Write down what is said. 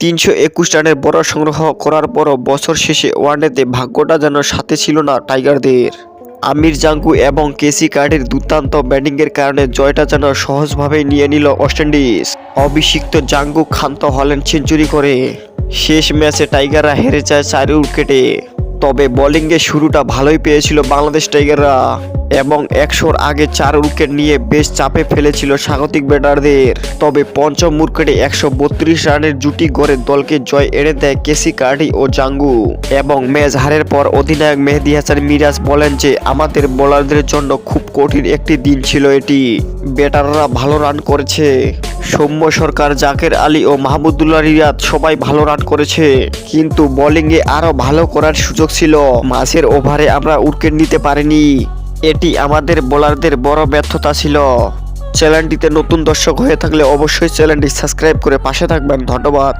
321 রানের বড় সংগ্রহ করার পরও বছর শেষে ওয়ানডেতে ভাগ্যটা যেন সাথে ছিল না টাইগারদের। আমির জাঙ্গু এবং কেসি কার্ডের দুর্দান্ত ব্যাটিংয়ের কারণে জয়টা যেন সহজভাবেই নিয়ে নিল ওয়েস্ট ইন্ডিজ। অভিষিক্ত জাঙ্গু ক্ষান্ত হলেন সেঞ্চুরি করে। শেষ ম্যাচে টাইগাররা হেরে যায় 4 উইকেটে। তবে বোলিংয়ে শুরুটা ভালোই পেয়েছিল বাংলাদেশ টাইগাররা এবং 100-র আগে 4 উইকেট নিয়ে বেশ চাপে ফেলেছিল স্বাগতিক ব্যাটারদের। তবে পঞ্চম উইকেটে 132 রানের জুটি গড়ে দলকে জয় এনে দেয় কেসি কার্ডি ও জাঙ্গু। এবং ম্যাচ হারের পর অধিনায়ক মেহেদী হাসান মিরাজ বলেন যে আমাদের বোলারদের জন্য খুব কঠিন একটি দিন ছিল এটি। ব্যাটাররা ভালো রান করেছে। সৌম্য সরকার, জাকের আলী ও মাহমুদুল্লাহ রিয়াদ সবাই ভালো রান করেছে, কিন্তু বোলিংয়ে আরও ভালো করার সুযোগ ছিল। মাঝের ওভারে আমরা উইকেট নিতে পারিনি, এটি আমাদের বোলারদের বড় ব্যর্থতা ছিল। চ্যানেলটিতে নতুন দর্শক হয়ে থাকলে অবশ্যই চ্যানেলটি সাবস্ক্রাইব করে পাশে থাকবেন। ধন্যবাদ।